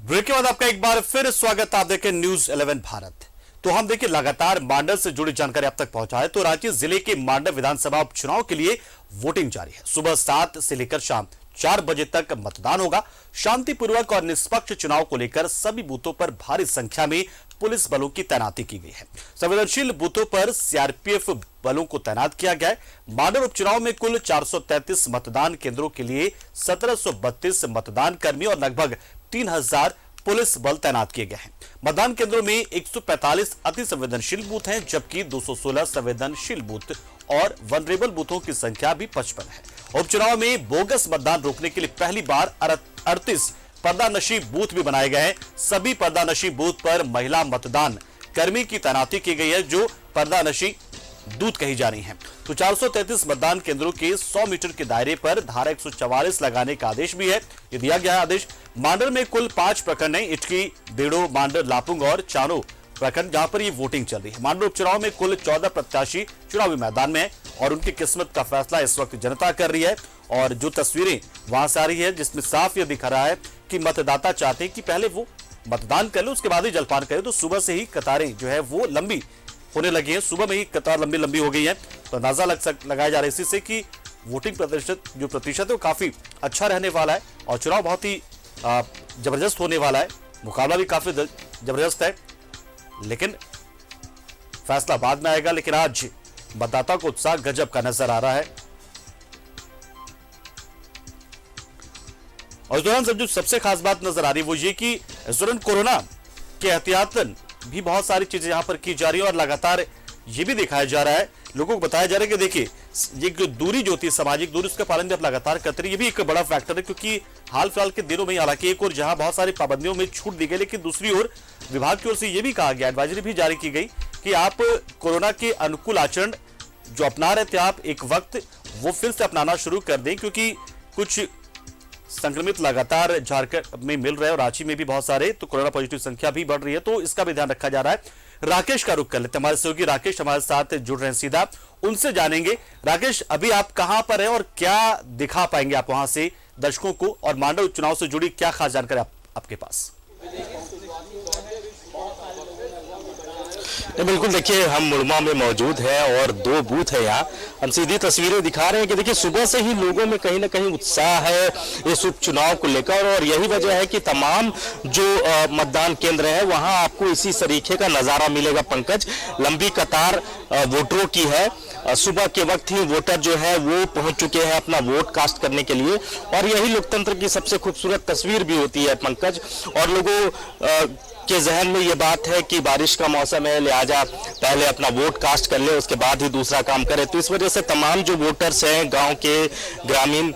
Break के बाद आपका एक बार फिर स्वागत। आप देखें न्यूज 11 भारत। तो हम देखिए लगातार मांडर से जुड़ी जानकारी आप तक पहुंचाए तो रांची जिले के मांडर विधानसभा उपचुनाव के लिए वोटिंग जारी है। सुबह 7 से लेकर शाम 4 बजे तक मतदान होगा। शांतिपूर्वक और निष्पक्ष चुनाव को लेकर सभी बूथों पर भारी संख्या में पुलिस बलों की तैनाती की गई है। संवेदनशील बूथों पर सीआरपीएफ बलों को तैनात किया गया है। मांडर उपचुनाव में कुल 433 मतदान केंद्रों के लिए 1732 मतदान कर्मी और लगभग 3000 पुलिस बल तैनात किए गए हैं। मतदान केंद्रों में 145 अति संवेदनशील बूथ हैं, जबकि 216 संवेदनशील बूथ और वनरेबल बूथों की संख्या भी 55 है। उपचुनाव में बोगस मतदान रोकने के लिए पहली बार 38 पर्दानशी बूथ भी बनाए गए हैं। सभी पर्दानशी बूथ पर महिला मतदान कर्मी की तैनाती की गई है, जो पर्दानशी दूत कही जा रही हैं। तो 433 मतदान केंद्रों के 100 मीटर के दायरे पर धारा 144 लगाने का आदेश भी है। ये दिया गया है आदेश। मांडर में कुल 5 प्रखंड हैं, इटकी, बेड़ो, मांडर, लापुंग और चानो प्रखंड, जहां पर ये वोटिंग चल रही है। मांडर उपचुनाव में कुल 14 प्रत्याशी चुनावी मैदान में है और उनकी किस्मत का फैसला इस वक्त जनता कर रही है। और जो तस्वीरें वहां से आ रही है, जिसमें साफ यह दिख रहा है कि मतदाता चाहते हैं कि पहले वो मतदान कर ले, उसके बाद ही जलपान करे। तो सुबह से ही कतारें जो है वो लंबी होने लगी है। सुबह में ही कतार लंबी हो गई है। तो अंदाजा लगाया जा रहा है इसी से कि वोटिंग प्रतिशत है वो काफी अच्छा रहने वाला है और चुनाव बहुत ही जबरदस्त होने वाला है। मुकाबला भी काफी जबरदस्त है, लेकिन फैसला बाद में आएगा। लेकिन आज मतदाता को उत्साह गजब का नजर आ रहा है। और इस दौरान जो सबसे खास बात नजर आ रही है वो ये कि इस दौरान कोरोना के एहतियातन भी बहुत सारी चीजें यहां पर की जा रही है और लगातार ये भी दिखाया जा रहा है, लोगों को बताया जा रहा है कि देखिए ये दूरी जो होती है, सामाजिक दूरी, उसका पालन भी आप लगातार करते रहिए। ये भी एक बड़ा फैक्टर है, क्योंकि हाल फिलहाल के दिनों में हालांकि एक और जहां बहुत सारी पाबंदियों में छूट दी गई, लेकिन दूसरी ओर विभाग की ओर से यह भी कहा गया, एडवाइजरी भी जारी की गई कि आप कोरोना के अनुकूल आचरण जो अपना रहे थे आप एक वक्त, वो फिर से अपनाना शुरू कर दें, क्योंकि कुछ संक्रमित लगातार झारखंड में मिल रहे हैं और रांची में भी बहुत सारे, तो कोरोना पॉजिटिव संख्या भी बढ़ रही है। तो इसका भी ध्यान रखा जा रहा है। राकेश का रुख कर लेते हैं, हमारे सहयोगी राकेश हमारे साथ जुड़ रहे हैं, सीधा उनसे जानेंगे। राकेश, अभी आप कहां पर हैं और क्या दिखा पाएंगे आप वहां से दर्शकों को, और मांडर उपचुनाव से जुड़ी क्या खास जानकारी आपके पास? बिल्कुल, देखिए हम मुड़मा में मौजूद है और 2 बूथ है यहाँ। हम सीधी तस्वीरें दिखा रहे हैं कि देखिए सुबह से ही लोगों में कहीं ना कहीं उत्साह है इस उपचुनाव को लेकर, और यही वजह है कि तमाम जो मतदान केंद्र है वहाँ आपको इसी तरीके का नज़ारा मिलेगा। पंकज, लंबी कतार वोटरों की है। सुबह के वक्त ही वोटर जो है वो पहुंच चुके हैं अपना वोट कास्ट करने के लिए, और यही लोकतंत्र की सबसे खूबसूरत तस्वीर भी होती है पंकज। और लोगों के जहन में ये बात है कि बारिश का मौसम है, लिहाजा पहले अपना वोट कास्ट कर ले, उसके बाद ही दूसरा काम करे। तो इस वजह से तमाम जो वोटर्स हैं, गांव के, ग्रामीण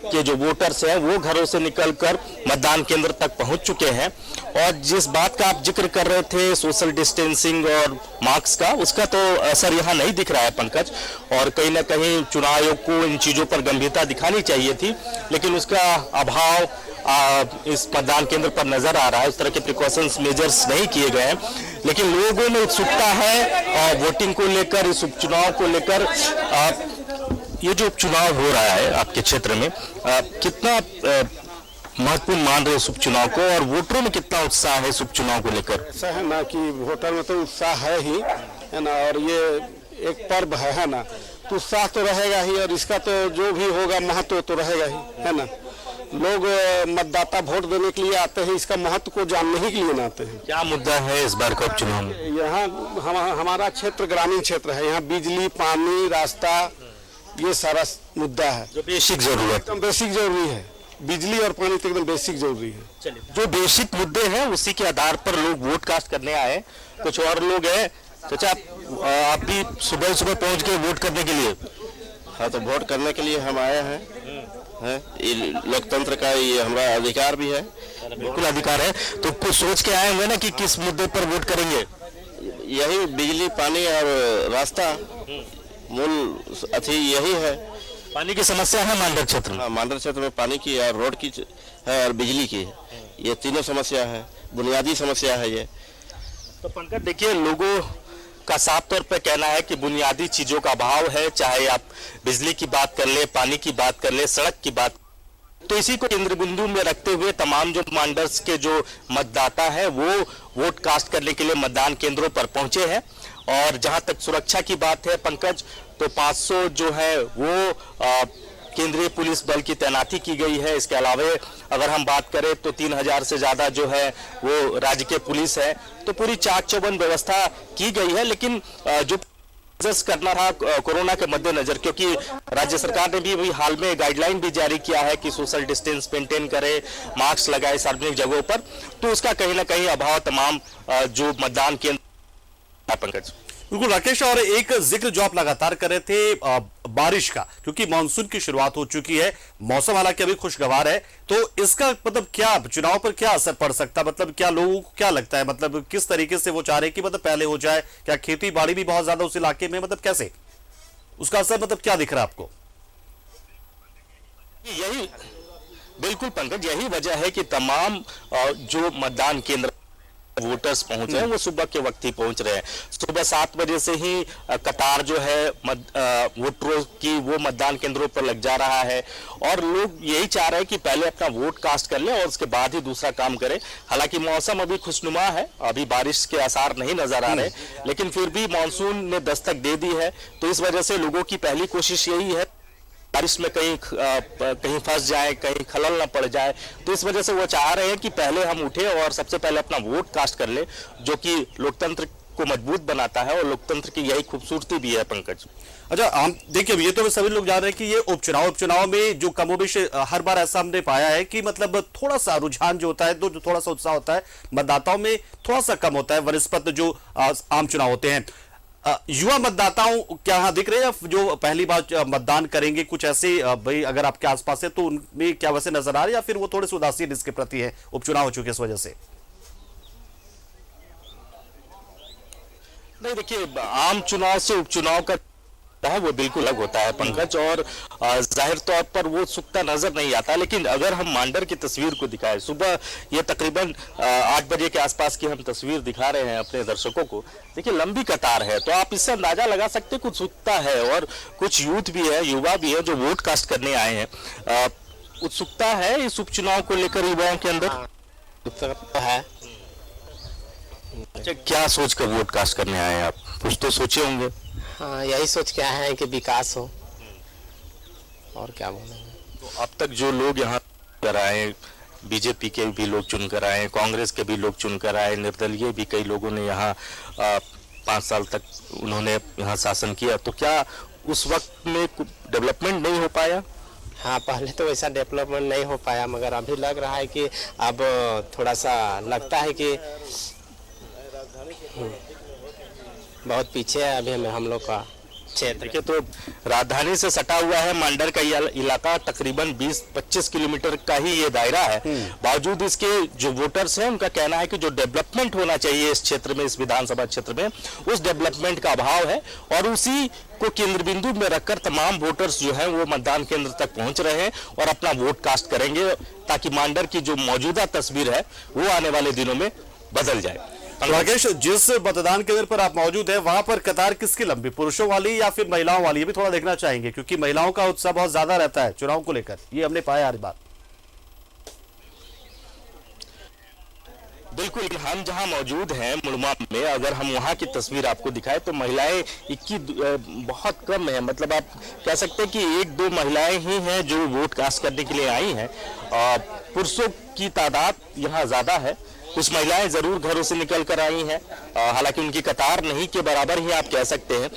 के जो वोटर्स हैं, वो घरों से निकलकर मतदान केंद्र तक पहुंच चुके हैं। और जिस बात का आप जिक्र कर रहे थे, सोशल डिस्टेंसिंग और मास्क का, उसका तो असर यहाँ नहीं दिख रहा है पंकज। और कहीं ना कहीं चुनाव आयोग को इन चीज़ों पर गंभीरता दिखानी चाहिए थी, लेकिन उसका अभाव इस मतदान केंद्र पर नजर आ रहा है। इस तरह के प्रिकॉशंस मेजर्स नहीं किए गए हैं, लेकिन लोगों में उत्सुकता है वोटिंग को लेकर, इस उपचुनाव को लेकर। ये जो उपचुनाव हो रहा है आपके क्षेत्र में, कितना महत्वपूर्ण मान रहे इस उपचुनाव को, और वोटरों में कितना उत्साह है इस उपचुनाव को लेकर? ऐसा है ना कि वोटर में तो उत्साह है ही, है ना, और ये एक पर्व है ना, तो उत्साह तो रहेगा ही, और इसका तो जो भी होगा महत्व तो रहेगा ही, है ना। लोग मतदाता वोट देने के लिए आते हैं, इसका महत्व को जानने ही के लिए आते हैं। क्या मुद्दा है इस बार का उपचुनाव में? यहाँ हमारा क्षेत्र ग्रामीण क्षेत्र है, यहाँ बिजली, पानी, रास्ता, ये सारा मुद्दा है जो बेसिक जरूरत, एकदम बेसिक जरूरी है। बिजली और पानी तो एकदम बेसिक जरूरी है। चलिए, जो बेसिक मुद्दे हैं उसी के आधार पर लोग वोट कास्ट करने आए। कुछ और लोग हैं, चाचा आप भी सुबह सुबह पहुंच गए वोट करने के लिए? हाँ, तो वोट करने के लिए हम आए हैं। ये लोकतंत्र का ये हमारा अधिकार भी है। बिल्कुल अधिकार है। तो कुछ सोच के आए हुए ना कि किस मुद्दे पर वोट करेंगे? यही बिजली, पानी और रास्ता मूल अथी यही है। पानी की समस्या है मांडर क्षेत्र में? हाँ, मांडर क्षेत्र में पानी की और रोड की है और बिजली की है, ये तीनों समस्या है, बुनियादी समस्या है ये। तो पंकज देखिए, लोगों का साफ तौर पर कहना है कि बुनियादी चीजों का अभाव है, चाहे आप बिजली की बात कर ले, पानी की बात कर ले, सड़क की बात तो इसी को केंद्र बिंदु में रखते हुए तमाम जो मांडर्स के जो मतदाता है वो वोट कास्ट करने के लिए मतदान केंद्रों पर पहुंचे हैं। और जहां तक सुरक्षा की बात है पंकज, तो 500 जो है वो केंद्रीय पुलिस बल की तैनाती की गई है। इसके अलावा अगर हम बात करें तो 3000 से ज्यादा जो है वो राज्य के पुलिस है। तो पूरी चाक चौबंद व्यवस्था की गई है। लेकिन जो करना था कोरोना के मद्देनजर, क्योंकि राज्य सरकार ने भी हाल में गाइडलाइन भी जारी किया है कि सोशल डिस्टेंस मेंटेन करे, मास्क लगाए सार्वजनिक जगहों पर, तो उसका कहीं ना कहीं अभाव तमाम जो मतदान केंद्र। पंकज बिल्कुल राकेश, और एक जिक्र जो आप लगातार कर रहे थे बारिश का, क्योंकि मानसून की शुरुआत हो चुकी है, मौसम हालांकि अभी खुशगवार है, तो इसका मतलब क्या चुनाव पर क्या असर पड़ सकता है? मतलब क्या लोगों को क्या लगता है, मतलब किस तरीके से वो चाह रहे हैं कि मतलब पहले हो जाए? क्या खेती बाड़ी भी बहुत ज्यादा उस इलाके में, मतलब कैसे उसका असर मतलब क्या दिख रहा है आपको? यही बिल्कुल पंकज, यही वजह है कि तमाम जो मतदान केंद्र वोटर्स पहुंच रहे हैं वो सुबह के वक्त ही पहुंच रहे हैं। सुबह 7 बजे से ही कतार जो है वोटरों की वो मतदान केंद्रों पर लग जा रहा है। और लोग यही चाह रहे हैं कि पहले अपना वोट कास्ट कर लें और उसके बाद ही दूसरा काम करें। हालांकि मौसम अभी खुशनुमा है, अभी बारिश के आसार नहीं नजर आ रहे, लेकिन फिर भी मानसून ने दस्तक दे दी है। तो इस वजह से लोगों की पहली कोशिश यही है बारिश में कहीं फंस जाए, कहीं खलल न पड़ जाए। तो इस वजह से वो चाह रहे हैं कि पहले हम उठे और सबसे पहले अपना वोट कास्ट कर ले, जो कि लोकतंत्र को मजबूत बनाता है और लोकतंत्र की यही खूबसूरती भी है पंकज। अच्छा, हम देखिए ये तो सभी लोग जान रहे हैं कि ये उपचुनाव में जो कमोबेश हर बार ऐसा हमने पाया है कि मतलब थोड़ा सा रुझान जो होता है, जो थोड़ा सा उत्साह होता है मतदाताओं में थोड़ा सा कम होता है वनस्पत जो आम चुनाव होते हैं। युवा मतदाताओं क्या यहाँ दिख रहे हैं जो पहली बार मतदान करेंगे? कुछ ऐसे भाई अगर आपके आसपास है तो उनमें क्या वैसे नजर आ रहे हैं, या फिर वो थोड़े से उदासीन इसके प्रति है, उपचुनाव हो चुके इस वजह से? नहीं, देखिए आम चुनाव से उपचुनाव का है वो बिल्कुल अलग होता है पंकज, और जाहिर तौर पर वो उत्सुकता नजर नहीं आता। लेकिन अगर हम मांडर की तस्वीर को दिखाएं, सुबह ये तकरीबन 8 बजे के आसपास की हम तस्वीर दिखा रहे हैं अपने दर्शकों को। देखिए लंबी कतार है, तो आप इससे अंदाजा लगा सकते हैं कुछ उत्सुकता है, और कुछ यूथ भी है, युवा भी है जो वोट कास्ट करने आए हैं। उत्सुकता है इस उपचुनाव को लेकर युवाओं के अंदर? उत्सुकता है। अच्छा, क्या सोच कर वोट कास्ट करने आए हैं आप? कुछ तो सोचे होंगे। हाँ, यही सोच के आए हैं कि विकास हो, और क्या बोलेंगे। तो अब तक जो लोग यहाँ कर आए, बीजेपी के भी लोग चुनकर आए, कांग्रेस के भी लोग चुनकर आए, निर्दलीय भी कई लोगों ने यहाँ 5 साल तक उन्होंने यहाँ शासन किया, तो क्या उस वक्त में डेवलपमेंट नहीं हो पाया? हाँ, पहले तो वैसा डेवलपमेंट नहीं हो पाया, मगर अभी लग रहा है कि अब थोड़ा सा लगता है कि बहुत पीछे है अभी हम लोग का क्षेत्र। देखिए, तो राजधानी से सटा हुआ है मांडर का इलाका, तकरीबन 20-25 किलोमीटर का ही ये दायरा है। बावजूद इसके जो वोटर्स हैं उनका कहना है कि जो डेवलपमेंट होना चाहिए इस क्षेत्र में, इस विधानसभा क्षेत्र में, उस डेवलपमेंट का अभाव है। और उसी को केंद्र बिंदु में रखकर तमाम वोटर्स जो हैं वो मतदान केंद्र तक पहुंच रहे हैं और अपना वोट कास्ट करेंगे, ताकि मांडर की जो मौजूदा तस्वीर है वो आने वाले दिनों में बदल जाए। राकेश, जिस मतदान केंद्र पर आप मौजूद हैं वहां पर कतार किसकी लंबी, पुरुषों वाली या फिर महिलाओं वाली? ये भी थोड़ा देखना चाहेंगे, क्योंकि महिलाओं का उत्साह बहुत ज्यादा रहता है चुनाव को लेकर, ये हमने पाया हर बार। बिल्कुल, हम जहां मौजूद हैं मुड़मा में, अगर हम वहां की तस्वीर आपको दिखाएं तो महिलाएं बहुत कम है। मतलब आप कह सकते हैं कि 1-2 महिलाएं ही हैं जो वोट कास्ट करने के लिए आई हैं। पुरुषों की तादाद यहाँ ज्यादा है। कुछ महिलाएं जरूर घरों से निकल कर आई हैं, हालांकि उनकी कतार नहीं के बराबर ही आप कह सकते हैं।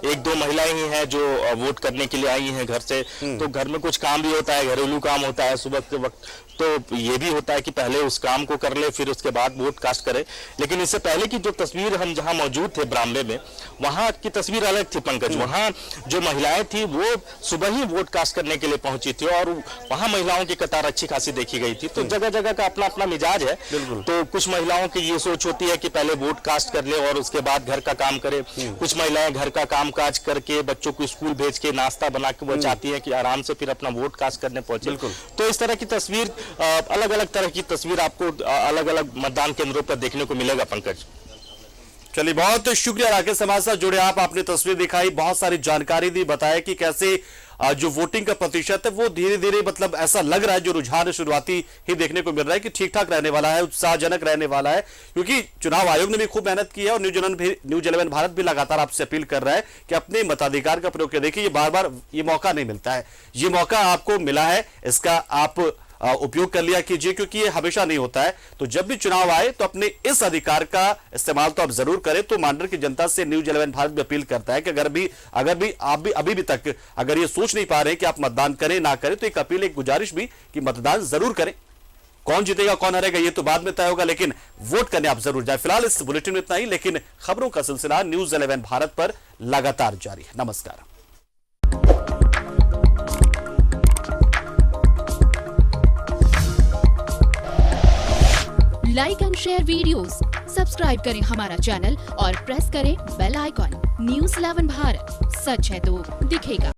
1-2 महिलाएं ही हैं जो वोट करने के लिए आई हैं घर से। तो घर में कुछ काम भी होता है, घरेलू काम होता है सुबह के वक्त, तो ये भी होता है कि पहले उस काम को कर ले, फिर उसके बाद वोट कास्ट करे। लेकिन इससे पहले की जो तस्वीर हम जहां मौजूद थे ब्राह्मणे में, वहां की तस्वीर अलग थी पंकज। वहां जो महिलाएं थी वो सुबह ही वोट कास्ट करने के लिए पहुंची थी, और वहां महिलाओं की कतार अच्छी खासी देखी गई थी। तो जगह जगह का अपना अपना मिजाज है। तो कुछ महिलाओं की ये सोच होती है कि पहले वोट कास्ट कर ले और उसके बाद घर का काम करे। कुछ महिलाएं घर का काम काज करके, बच्चों को स्कूल भेज के, नाश्ता बना के वो चाहती है कि आराम से फिर अपना वोट कास्ट करने पहुंचे। तो इस तरह की तस्वीर, अलग अलग तरह की तस्वीर आपको अलग अलग मतदान केंद्रों पर देखने को मिलेगा पंकज। चलिए, बहुत शुक्रिया राकेश, हमारे साथ जुड़े आप, आपने तस्वीर दिखाई, बहुत सारी जानकारी दी, बताया कि कैसे जो वोटिंग का प्रतिशत है वो धीरे धीरे मतलब ऐसा लग रहा है, जो रुझान शुरुआती ही देखने को मिल रहा है कि ठीक ठाक रहने वाला है, उत्साहजनक रहने वाला है, क्योंकि चुनाव आयोग ने भी खूब मेहनत की है और न्यूज 11 भारत भी लगातार आपसे अपील कर रहा है कि अपने मताधिकार का प्रयोग करें। देखिए, ये बार बार ये मौका नहीं मिलता है, ये मौका आपको मिला है, इसका आप उपयोग कर लिया कीजिए, क्योंकि ये हमेशा नहीं होता है। तो जब भी चुनाव आए तो अपने इस अधिकार का इस्तेमाल तो आप जरूर करें। तो मांडर की जनता से न्यूज 11 भारत भी अपील करता है कि अगर भी आप अभी भी तक अगर ये सोच नहीं पा रहे कि आप मतदान करें ना करें, तो एक अपील, एक गुजारिश भी कि मतदान जरूर करें। कौन जीतेगा कौन हारेगा ये तो बाद में तय होगा, लेकिन वोट करने आप जरूर जाए। फिलहाल इस बुलेटिन में इतना ही, लेकिन खबरों का सिलसिला न्यूज 11 भारत पर लगातार जारी है। नमस्कार। Like and share videos, subscribe करें हमारा चैनल और प्रेस करें बेल आइकॉन। न्यूज़ 11 भारत, सच है तो दिखेगा।